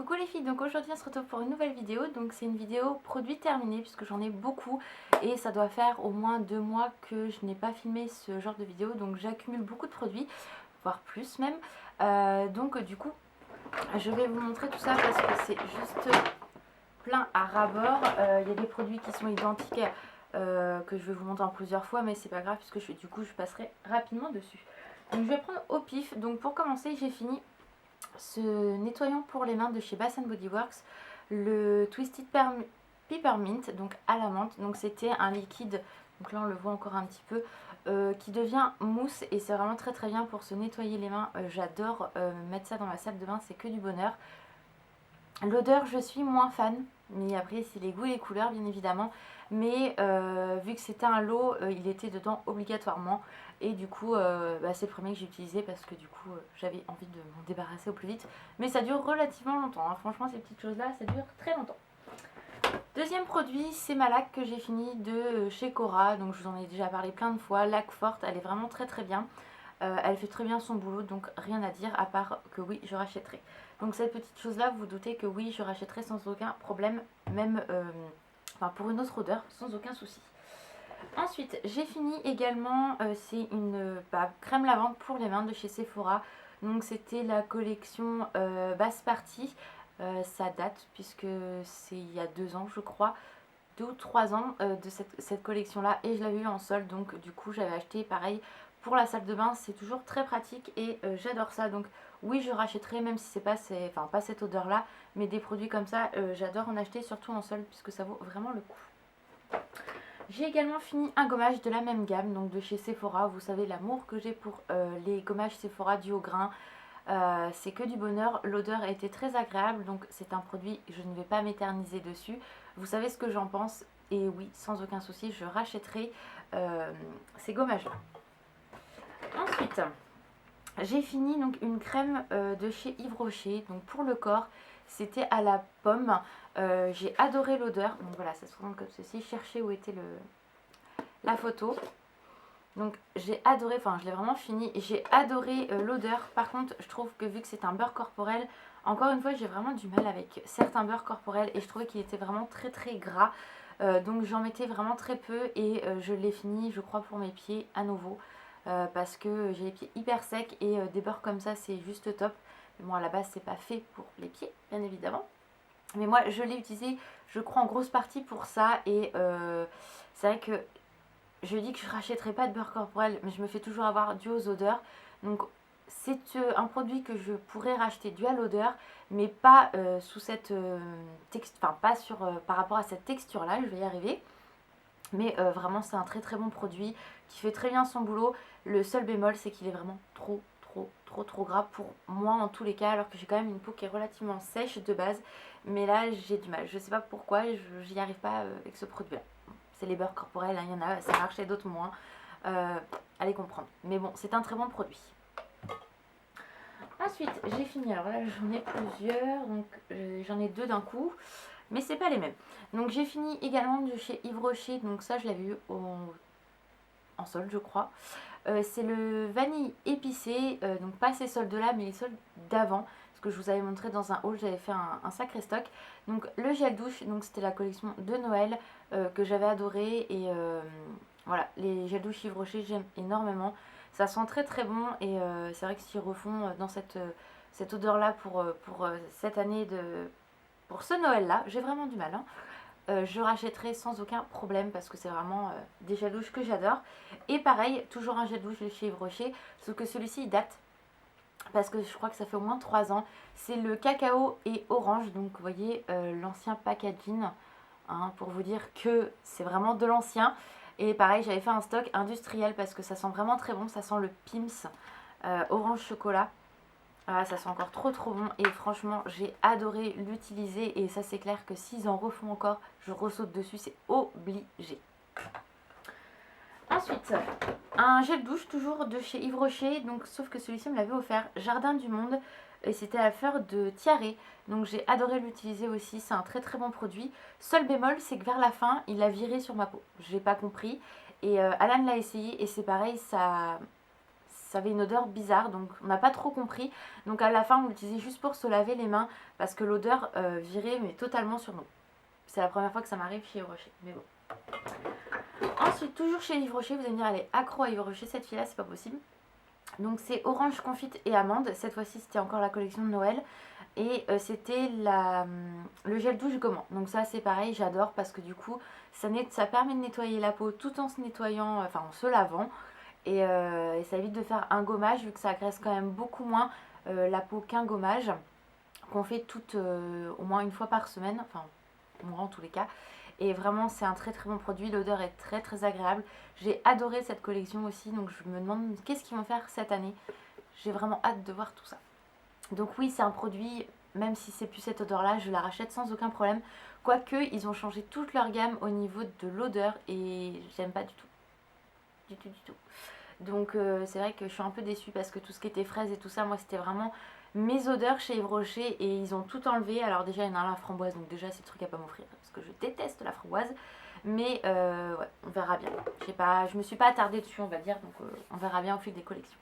Coucou les filles, donc aujourd'hui on se retrouve pour une nouvelle vidéo. Donc c'est une vidéo produit terminé puisque j'en ai beaucoup et ça doit faire au moins 2 mois que je n'ai pas filmé ce genre de vidéo. Donc j'accumule beaucoup de produits, voire plus même. Donc du coup je vais vous montrer tout ça parce que c'est juste plein à ras-bord. Il y a des produits qui sont identiques que je vais vous montrer en plusieurs fois, mais c'est pas grave puisque du coup je passerai rapidement dessus. Donc je vais prendre au pif. Donc pour commencer, j'ai fini ce nettoyant pour les mains de chez Bath Body Works, le Twisted Peppermint, donc à la menthe. Donc c'était un liquide, donc là on le voit encore un petit peu, qui devient mousse et c'est vraiment très bien pour se nettoyer les mains. J'adore mettre ça dans ma salle de bain, c'est que du bonheur. L'odeur, je suis moins fan, mais après c'est les goûts et les couleurs bien évidemment. Mais vu que c'était un lot, il était dedans obligatoirement. Et du coup, c'est le premier que j'ai utilisé parce que du coup, j'avais envie de m'en débarrasser au plus vite. Mais ça dure relativement longtemps, hein. Franchement, ces petites choses-là, ça dure très longtemps. Deuxième produit, c'est ma laque que j'ai fini de chez Cora. Donc je vous en ai déjà parlé plein de fois. Laque forte, elle est vraiment très bien. Elle fait très bien son boulot, donc rien à dire à part que oui, je rachèterai. Donc cette petite chose là, vous vous doutez que oui, je rachèterai sans aucun problème, même pour une autre odeur, sans aucun souci. Ensuite, j'ai fini également, c'est une crème lavande pour les mains de chez Sephora. Donc c'était la collection basse partie. Ça date puisque c'est il y a 2 ans je crois, 2 ou 3 ans de cette collection là, et je l'avais eu en solde, donc du coup j'avais acheté pareil pour la salle de bain. C'est toujours très pratique et j'adore ça. Donc oui, je rachèterai même si c'est pas, pas cette odeur là, mais des produits comme ça, j'adore en acheter, surtout en solde puisque ça vaut vraiment le coup. J'ai également fini un gommage de la même gamme, donc de chez Sephora. Vous savez l'amour que j'ai pour les gommages Sephora du haut grain. C'est que du bonheur, l'odeur était très agréable, donc c'est un produit, je ne vais pas m'éterniser dessus. Vous savez ce que j'en pense, et oui, sans aucun souci, je rachèterai ces gommages-là. Ensuite, j'ai fini donc une crème de chez Yves Rocher, donc pour le corps, c'était à la pomme. J'ai adoré l'odeur, donc voilà, ça se présente comme ceci. Cherchez où était la photo. Donc j'ai adoré, enfin je l'ai vraiment fini, j'ai adoré l'odeur. Par contre, je trouve que vu que c'est un beurre corporel, encore une fois j'ai vraiment du mal avec certains beurres corporels et je trouvais qu'il était vraiment très gras. Donc j'en mettais vraiment très peu et je l'ai fini je crois pour mes pieds à nouveau. Parce que j'ai les pieds hyper secs et des beurres comme ça c'est juste top. Mais bon, à la base c'est pas fait pour les pieds bien évidemment. Mais moi je l'ai utilisé je crois en grosse partie pour ça et c'est vrai que je dis que je rachèterai pas de beurre corporel, mais je me fais toujours avoir dû aux odeurs. Donc c'est un produit que je pourrais racheter dû à l'odeur, mais pas sous cette pas sur par rapport à cette texture là, je vais y arriver. Mais vraiment c'est un très bon produit qui fait très bien son boulot. Le seul bémol c'est qu'il est vraiment trop gras pour moi en tous les cas, alors que j'ai quand même une peau qui est relativement sèche de base. Mais là j'ai du mal, je sais pas pourquoi, j'y arrive pas avec ce produit là. C'est les beurres corporels, hein, il y en a, ça marche et d'autres moins. Allez comprendre. Mais bon, c'est un très bon produit. Ensuite, j'ai fini. Alors là, j'en ai plusieurs. Donc, j'en ai 2 d'un coup. Mais c'est pas les mêmes. Donc, j'ai fini également de chez Yves Rocher. Donc, ça, je l'avais eu en solde, je crois. C'est le vanille épicé. Donc, pas ces soldes-là, mais les soldes d'avant. Parce que je vous avais montré dans un haul, j'avais fait un sacré stock. Donc, le gel douche. Donc, c'était la collection de Noël que j'avais adoré. Et voilà, les gels douche Yves Rocher, j'aime énormément. Ça sent très bon et c'est vrai que s'ils refont dans cette odeur-là pour cette année, pour ce Noël-là, j'ai vraiment du mal, hein. Je rachèterai sans aucun problème parce que c'est vraiment des gels douche que j'adore. Et pareil, toujours un gel douche de chez Yves Rocher, sauf que celui-ci il date parce que je crois que ça fait au moins 3 ans. C'est le cacao et orange, donc vous voyez l'ancien packaging, hein, pour vous dire que c'est vraiment de l'ancien. Et pareil, j'avais fait un stock industriel parce que ça sent vraiment très bon. Ça sent le Pim's orange chocolat. Ah, ça sent encore trop bon. Et franchement, j'ai adoré l'utiliser. Et ça, c'est clair que s'ils en refont encore, je ressaute dessus. C'est obligé. Ensuite, un gel douche toujours de chez Yves Rocher. Donc, sauf que celui-ci me l'avait offert. Jardin du Monde. Et c'était à la fleur de tiare. Donc j'ai adoré l'utiliser aussi, c'est un très bon produit. Seul bémol, c'est que vers la fin, il a viré sur ma peau. J'ai pas compris. Et Alan l'a essayé et c'est pareil, ça avait une odeur bizarre, donc on n'a pas trop compris. Donc à la fin on l'utilisait juste pour se laver les mains parce que l'odeur virait mais totalement sur nous. C'est la première fois que ça m'arrive chez Yves Rocher, mais bon. Ensuite, toujours chez Yves Rocher, vous allez me dire elle est accro à Yves Rocher cette fille là, c'est pas possible. Donc c'est orange confite et amande, cette fois-ci c'était encore la collection de Noël. Et c'était le gel douche gommant. Donc ça c'est pareil, j'adore parce que du coup ça permet de nettoyer la peau tout en se nettoyant, enfin en se lavant. Et ça évite de faire un gommage vu que ça agresse quand même beaucoup moins la peau qu'un gommage. Qu'on fait au moins une fois par semaine, enfin moi en tous les cas. Et vraiment c'est un très très bon produit, l'odeur est très très agréable. J'ai adoré cette collection aussi, donc je me demande qu'est-ce qu'ils vont faire cette année. J'ai vraiment hâte de voir tout ça. Donc oui, c'est un produit, même si c'est plus cette odeur là, je la rachète sans aucun problème. Quoique ils ont changé toute leur gamme au niveau de l'odeur et j'aime pas du tout. Du tout, du tout. Donc c'est vrai que je suis un peu déçue parce que tout ce qui était fraises et tout ça, moi c'était vraiment mes odeurs chez Yves Rocher et ils ont tout enlevé. Alors déjà il y en a un la framboise, donc déjà c'est le truc à pas m'offrir parce que je déteste la framboise. Mais ouais, on verra bien. Je me suis pas attardée dessus on va dire, donc on verra bien au fil des collections.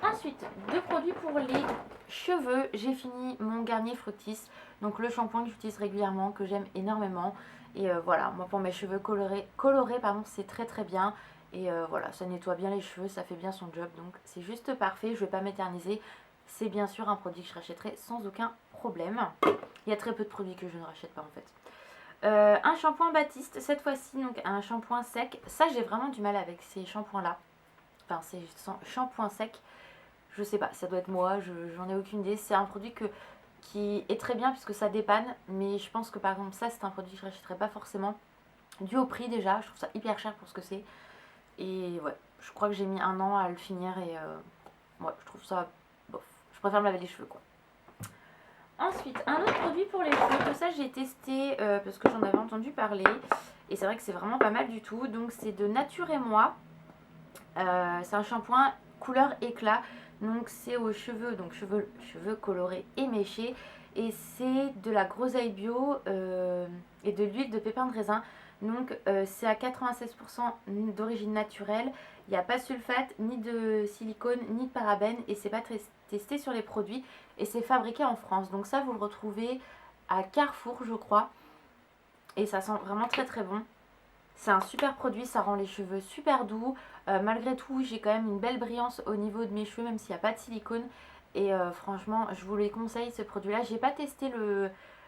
Ensuite, deux produits pour les cheveux. J'ai fini mon Garnier Fructis, donc le shampoing que j'utilise régulièrement, que j'aime énormément. Et voilà, moi pour mes cheveux colorés pardon, c'est très très bien. Et voilà, ça nettoie bien les cheveux, ça fait bien son job, donc c'est juste parfait. Je ne vais pas m'éterniser. C'est bien sûr un produit que je rachèterai sans aucun problème. Il y a très peu de produits que je ne rachète pas en fait. Un shampoing Baptiste, cette fois-ci, donc un shampoing sec. Ça, j'ai vraiment du mal avec ces shampoings-là. Enfin, ces shampoings secs. Je sais pas, ça doit être moi, j'en ai aucune idée. C'est un produit qui est très bien puisque ça dépanne. Mais je pense que par exemple, ça, c'est un produit que je rachèterai pas forcément. Dû au prix déjà, je trouve ça hyper cher pour ce que c'est. Et ouais, je crois que j'ai mis 1 an à le finir et ouais, je trouve ça bof. Je préfère me laver les cheveux quoi. Ensuite, un autre produit pour les cheveux, que ça j'ai testé parce que j'en avais entendu parler. Et c'est vrai que c'est vraiment pas mal du tout. Donc c'est de Nature et Moi. C'est un shampoing couleur éclat. Donc c'est aux cheveux, donc cheveux colorés et méchés. Et c'est de la groseille bio et de l'huile de pépin de raisin. Donc c'est à 96% d'origine naturelle. Il n'y a pas de sulfate, ni de silicone, ni de parabènes. Et c'est pas testé sur les produits. Et c'est fabriqué en France. Donc ça vous le retrouvez à Carrefour je crois. Et ça sent vraiment très très bon. C'est un super produit, ça rend les cheveux super doux. Malgré tout, j'ai quand même une belle brillance au niveau de mes cheveux, même s'il n'y a pas de silicone. Et franchement, je vous les conseille ce produit-là. J'ai pas testé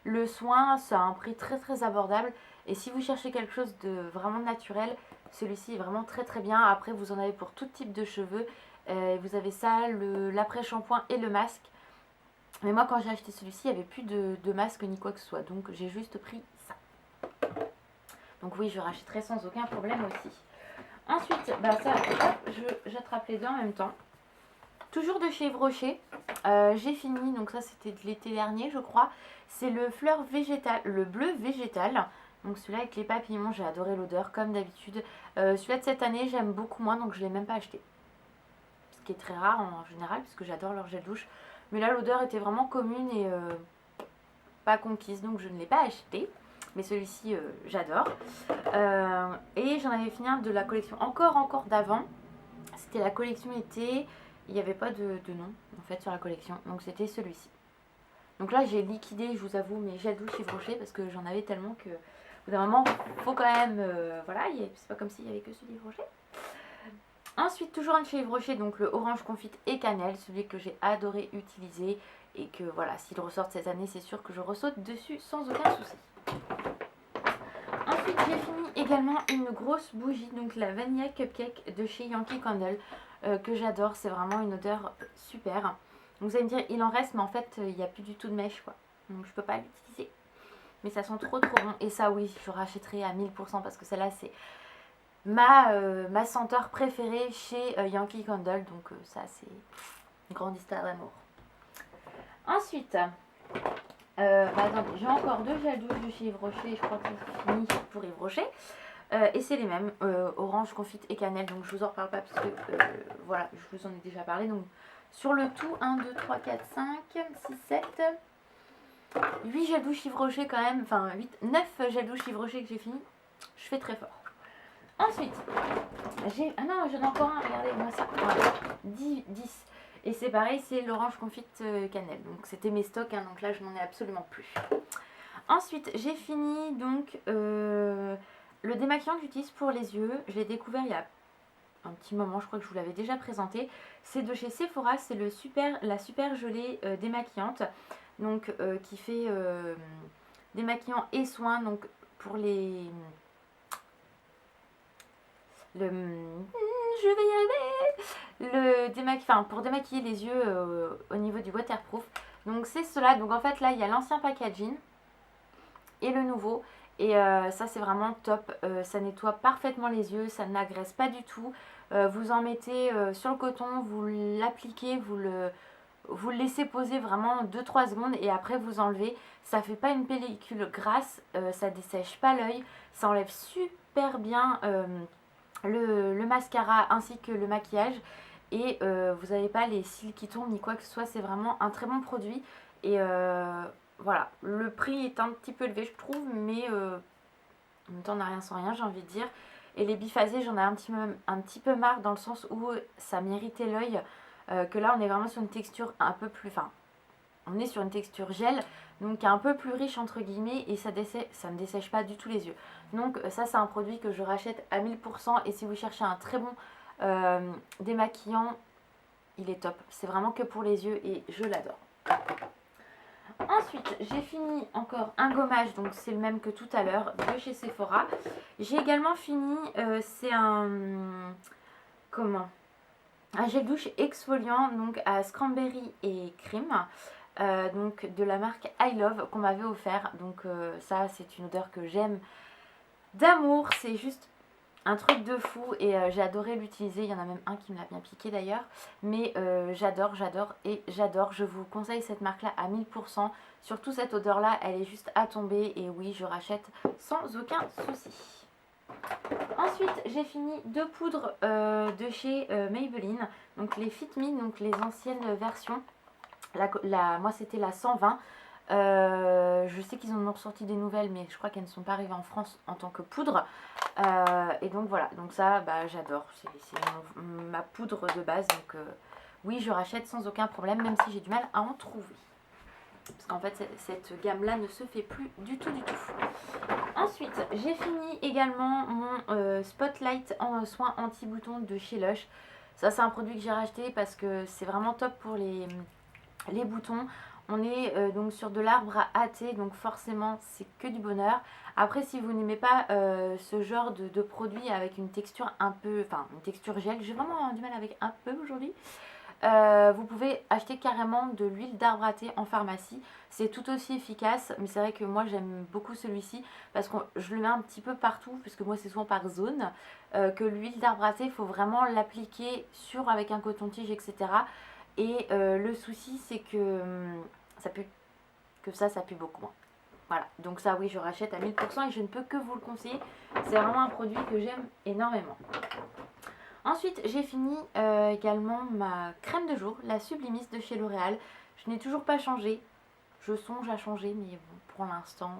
le soin, c'est à un prix très très abordable. Et si vous cherchez quelque chose de vraiment naturel, celui-ci est vraiment très très bien. Après, vous en avez pour tout type de cheveux. Vous avez ça, l'après-shampoing et le masque. Mais moi, quand j'ai acheté celui-ci, il n'y avait plus de masque ni quoi que ce soit. Donc, j'ai juste pris ça. Donc oui, je rachèterai sans aucun problème aussi. Ensuite, bah ça, j'attrape les deux en même temps. Toujours de chez Yves Rocher. J'ai fini, donc ça c'était de l'été dernier je crois. C'est le fleur végétal, le bleu végétal. Donc celui-là avec les papillons, j'ai adoré l'odeur comme d'habitude. Celui-là de cette année, j'aime beaucoup moins, donc je ne l'ai même pas acheté. Ce qui est très rare en général, puisque j'adore leur gel douche. Mais là, l'odeur était vraiment commune et pas conquise, donc je ne l'ai pas acheté. Mais celui-ci j'adore. Et j'en avais fini un de la collection encore d'avant. C'était la collection été. Il n'y avait pas de nom en fait sur la collection. Donc c'était celui-ci. Donc là j'ai liquidé, je vous avoue, mes gels douche Yves Rocher parce que j'en avais tellement que au bout d'un moment faut quand même. Voilà, c'est pas comme s'il n'y avait que celui Yves Rocher. Ensuite, toujours un de chez Yves Rocher, donc le orange confite et cannelle, celui que j'ai adoré utiliser. Et que voilà, s'il ressort cette année, c'est sûr que je ressaute dessus sans aucun souci. Ensuite, j'ai fini également une grosse bougie, donc la Vanilla Cupcake de chez Yankee Candle, que j'adore. C'est vraiment une odeur super. Donc vous allez me dire, il en reste, mais en fait, il n'y a plus du tout de mèche, quoi. Donc je peux pas l'utiliser. Mais ça sent trop bon. Et ça, oui, je rachèterai à 1000% parce que celle-là, c'est ma senteur préférée chez Yankee Candle. Donc ça, c'est une grande histoire d'amour. Ensuite... attendez, j'ai encore deux gels douche de chez Yves Rocher, je crois que c'est fini pour Yves Rocher. Et c'est les mêmes, orange, confite et cannelle, donc je vous en reparle pas parce que voilà, je vous en ai déjà parlé. Donc sur le tout, 1, 2, 3, 4, 5, 6, 7, 8 gels douche Yves Rocher quand même, enfin 9 gels douche Yves Rocher que j'ai fini, je fais très fort. Ensuite, j'ai... Ah non, j'en ai encore un, regardez-moi ça. Voilà, 10. Et c'est pareil, c'est l'orange confite cannelle. Donc c'était mes stocks, hein, donc là je n'en ai absolument plus. Ensuite, j'ai fini donc le démaquillant que j'utilise pour les yeux. Je l'ai découvert il y a un petit moment, je crois que je vous l'avais déjà présenté. C'est de chez Sephora, c'est la super gelée démaquillante. Donc qui fait démaquillant et soin. Donc pour les... je vais y arriver. Pour démaquiller les yeux au niveau du waterproof. Donc c'est cela. Donc en fait là il y a l'ancien packaging et le nouveau. Et ça c'est vraiment top. Ça nettoie parfaitement les yeux, ça n'agresse pas du tout. Vous en mettez sur le coton, vous l'appliquez, vous le laissez poser vraiment 2-3 secondes et après vous enlevez. Ça fait pas une pellicule grasse, ça dessèche pas l'œil, ça enlève super bien le mascara ainsi que le maquillage. Et vous n'avez pas les cils qui tombent ni quoi que ce soit, c'est vraiment un très bon produit. Et voilà, le prix est un petit peu élevé je trouve, mais en même temps on n'a rien sans rien, j'ai envie de dire. Et les biphasés, j'en ai un petit peu marre dans le sens où ça m'irritait l'œil. Que là on est vraiment sur une texture un peu plus... Enfin, on est sur une texture gel, donc un peu plus riche entre guillemets, et ça ne dessèche pas du tout les yeux. Donc ça c'est un produit que je rachète à 1000%, et si vous cherchez un très bon démaquillant, il est top. C'est vraiment que pour les yeux et je l'adore. Ensuite, j'ai fini encore un gommage, donc c'est le même que tout à l'heure, de chez Sephora. J'ai également fini, c'est un... Comment ? Un gel douche exfoliant, donc à cranberry et crème. Donc de la marque I Love qu'on m'avait offert. Donc ça c'est une odeur que j'aime d'amour. C'est juste un truc de fou et j'ai adoré l'utiliser. Il y en a même un qui me l'a bien piqué d'ailleurs. Mais j'adore. Je vous conseille cette marque là à 1000%. Surtout cette odeur là, elle est juste à tomber. Et oui, je rachète sans aucun souci. Ensuite, j'ai fini deux poudres de chez Maybelline. Donc les Fit Me, donc les anciennes versions. Moi c'était la 120. Je sais qu'ils en ont ressorti des nouvelles, mais je crois qu'elles ne sont pas arrivées en France en tant que poudre. Et donc voilà, donc ça bah, j'adore. C'est ma poudre de base. Donc oui, je rachète sans aucun problème, même si j'ai du mal à en trouver. Parce qu'en fait cette gamme là ne se fait plus du tout. Ensuite j'ai fini également mon Spotlight en soin anti-bouton de chez Lush. Ça c'est un produit que j'ai racheté parce que c'est vraiment top pour les boutons. On est donc sur de l'arbre à hâter, donc forcément c'est que du bonheur. Après si vous n'aimez pas ce genre de produit avec une texture un peu, enfin une texture gel, j'ai vraiment du mal avec un peu aujourd'hui. Vous pouvez acheter carrément de l'huile d'arbre à thé en pharmacie. C'est tout aussi efficace, mais c'est vrai que moi j'aime beaucoup celui-ci parce que je le mets un petit peu partout, puisque moi c'est souvent par zone. Que l'huile d'arbre à thé, il faut vraiment l'appliquer avec un coton-tige, etc. Et le souci c'est que ça pue beaucoup moins. Voilà, donc ça oui je rachète à 1000% et je ne peux que vous le conseiller. C'est vraiment un produit que j'aime énormément. Ensuite, j'ai fini également ma crème de jour, la Sublimis de chez L'Oréal. Je n'ai toujours pas changé. Je songe à changer, mais bon, pour l'instant,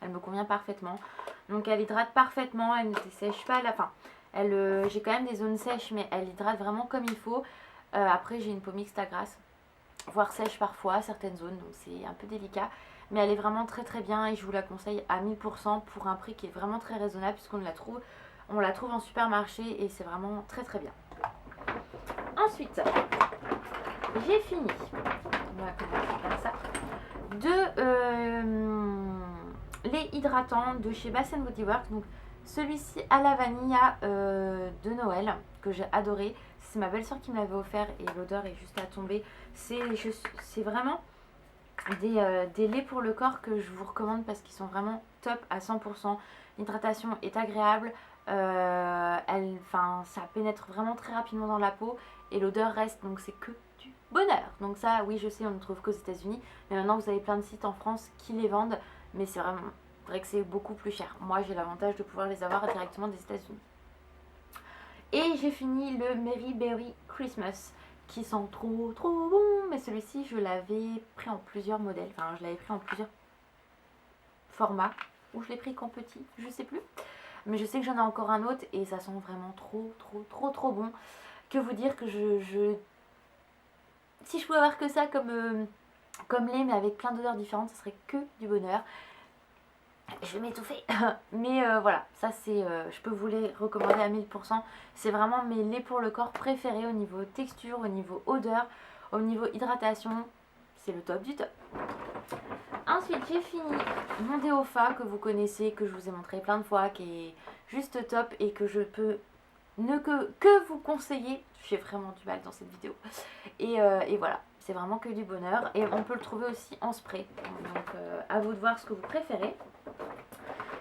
elle me convient parfaitement. Donc elle hydrate parfaitement, elle ne dessèche pas à la fin. J'ai quand même des zones sèches, mais elle hydrate vraiment comme il faut. Après, j'ai une peau mixte à grasse, voire sèche parfois, certaines zones, donc c'est un peu délicat. Mais elle est vraiment très très bien et je vous la conseille à 1000% pour un prix qui est vraiment très raisonnable puisqu'on la trouve en supermarché et c'est vraiment très très bien. Ensuite, j'ai fini, on va commencer par ça, les hydratants de chez Bath & Body Works. Donc celui-ci à la vanilla de Noël que j'ai adoré. C'est ma belle-sœur qui me l'avait offert et l'odeur est juste à tomber. C'est vraiment des laits pour le corps que je vous recommande parce qu'ils sont vraiment top à 100%. L'hydratation est agréable, ça pénètre vraiment très rapidement dans la peau et l'odeur reste, donc c'est que du bonheur. Donc ça oui je sais on ne trouve qu'aux États-Unis, mais maintenant vous avez plein de sites en France qui les vendent, mais c'est vrai que c'est beaucoup plus cher. Moi j'ai l'avantage de pouvoir les avoir directement des États-Unis. Et j'ai fini le Mary Berry Christmas qui sent trop bon, mais celui-ci je l'avais pris en plusieurs modèles, je l'avais pris en plusieurs formats, ou je l'ai pris qu'en petit, je sais plus. mais je sais que j'en ai encore un autre et ça sent vraiment trop bon. Que vous dire que si je pouvais avoir que ça comme lait mais avec plein d'odeurs différentes, ce serait que du bonheur. Je vais m'étouffer. Mais voilà, ça c'est, je peux vous les recommander à 1000%. C'est vraiment mes laits pour le corps préférés au niveau texture, au niveau odeur, au niveau hydratation. C'est le top du top. Ensuite, j'ai fini mon Déofa que vous connaissez, que je vous ai montré plein de fois, qui est juste top et que je peux ne que vous conseiller. J'ai vraiment du mal dans cette vidéo. Et voilà, c'est vraiment que du bonheur. Et on peut le trouver aussi en spray. Donc à vous de voir ce que vous préférez.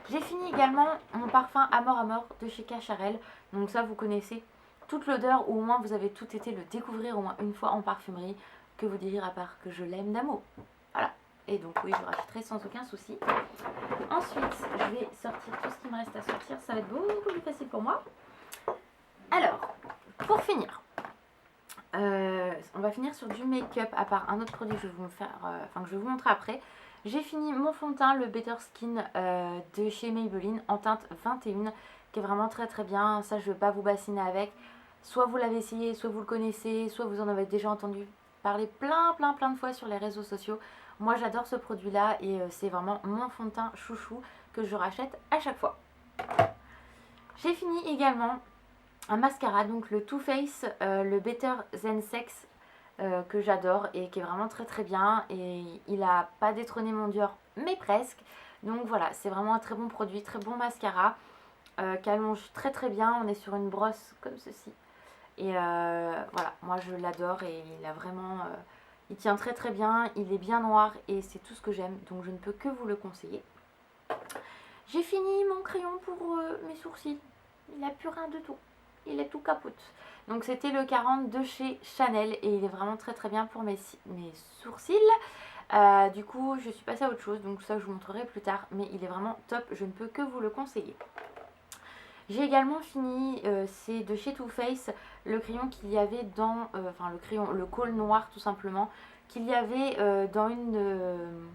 J'ai fini également mon parfum Amor Amor de chez Cacharel. Donc ça, vous connaissez toute l'odeur, ou au moins vous avez tout été le découvrir au moins une fois en parfumerie. Que vous dire à part que je l'aime d'amour. Voilà. Et donc oui, je rachèterai sans aucun souci. Ensuite, je vais sortir tout ce qui me reste à sortir. Ça va être beaucoup plus facile pour moi. Alors, pour finir, on va finir sur du make-up, à part un autre produit que je vais vous faire, que je vais vous montrer après. J'ai fini mon fond de teint, le Better Skin de chez Maybelline en teinte 21, qui est vraiment très bien. Ça, je ne vais pas vous bassiner avec. Soit vous l'avez essayé, soit vous le connaissez, soit vous en avez déjà entendu parler plein de fois sur les réseaux sociaux. Moi, j'adore ce produit-là et c'est vraiment mon fond de teint chouchou que je rachète à chaque fois. J'ai fini également un mascara, donc le Too Faced, le Better Than Sex, que j'adore et qui est vraiment très bien. Et il a pas détrôné mon Dior, mais presque. Donc voilà, c'est vraiment un très bon produit, très bon mascara, qui allonge très bien. On est sur une brosse comme ceci. Et voilà, moi je l'adore et il a vraiment... il tient très bien, il est bien noir et c'est tout ce que j'aime. Donc je ne peux que vous le conseiller. J'ai fini mon crayon pour mes sourcils. Il n'a plus rien de tout. Il est tout capote. Donc c'était le 40 de chez Chanel et il est vraiment très bien pour mes sourcils. Du coup je suis passée à autre chose, donc ça je vous montrerai plus tard, mais il est vraiment top, je ne peux que vous le conseiller. J'ai également fini, c'est de chez Too Faced, le crayon qu'il y avait dans, le col noir tout simplement, qu'il y avait dans une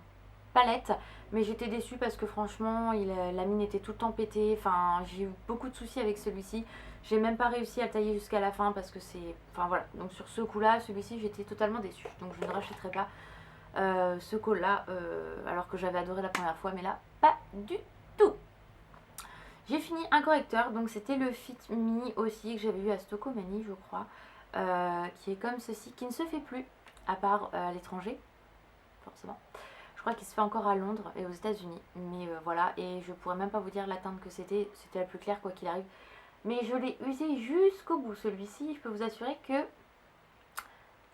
palette. Mais j'étais déçue parce que franchement, la mine était tout le temps pétée. Enfin, j'ai eu beaucoup de soucis avec celui-ci. J'ai même pas réussi à le tailler jusqu'à la fin parce que c'est... Enfin voilà, donc sur ce coup-là, celui-ci, j'étais totalement déçue. Donc je ne rachèterai pas ce col-là, alors que j'avais adoré la première fois, mais là, pas du tout. J'ai fini un correcteur, donc c'était le Fit Me aussi, que j'avais eu à Stocomanie, je crois, qui est comme ceci, qui ne se fait plus, à part à l'étranger, forcément. Je crois qu'il se fait encore à Londres et aux États-Unis, mais voilà, et je pourrais même pas vous dire la teinte que c'était la plus claire quoi qu'il arrive. Mais je l'ai usé jusqu'au bout, celui-ci, je peux vous assurer que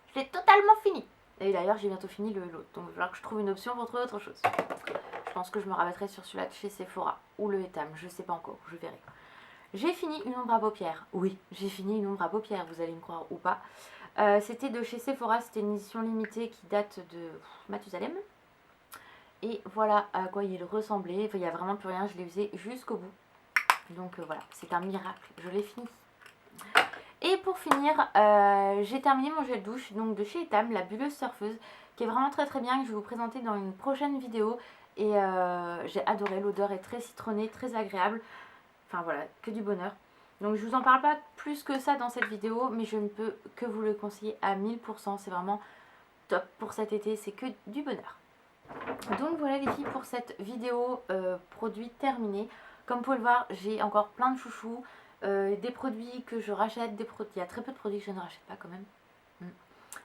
je l'ai totalement fini. Et d'ailleurs, j'ai bientôt fini l'autre, donc il va falloir que je trouve une option pour trouver autre chose. Je pense que je me rabattrai sur celui-là de chez Sephora ou le Etam, je sais pas encore, je verrai. J'ai fini une ombre à paupières. Oui, j'ai fini une ombre à paupières, vous allez me croire ou pas. C'était de chez Sephora, c'était une édition limitée qui date de Mathusalem. Et voilà à quoi il ressemblait. Enfin, il n'y a vraiment plus rien, je l'ai usé jusqu'au bout. Donc voilà, c'est un miracle, je l'ai fini. Et pour finir, j'ai terminé mon gel douche donc de chez Etam, la bulleuse surfeuse, qui est vraiment très bien, que je vais vous présenter dans une prochaine vidéo. Et j'ai adoré, l'odeur est très citronnée, très agréable. Enfin voilà, que du bonheur. Donc je vous en parle pas plus que ça dans cette vidéo, mais je ne peux que vous le conseiller à 1000%. C'est vraiment top pour cet été, c'est que du bonheur. Donc voilà les filles pour cette vidéo produit terminée. Comme vous pouvez le voir, j'ai encore plein de chouchous, des produits que je rachète, il y a très peu de produits que je ne rachète pas quand même.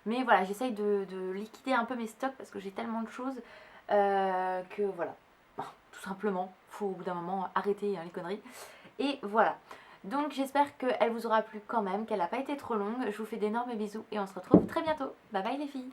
Mais voilà, j'essaye de liquider un peu mes stocks parce que j'ai tellement de choses que voilà, bon, tout simplement, faut au bout d'un moment arrêter les conneries. Et voilà, donc j'espère qu'elle vous aura plu quand même, qu'elle n'a pas été trop longue. Je vous fais d'énormes bisous et on se retrouve très bientôt. Bye bye les filles.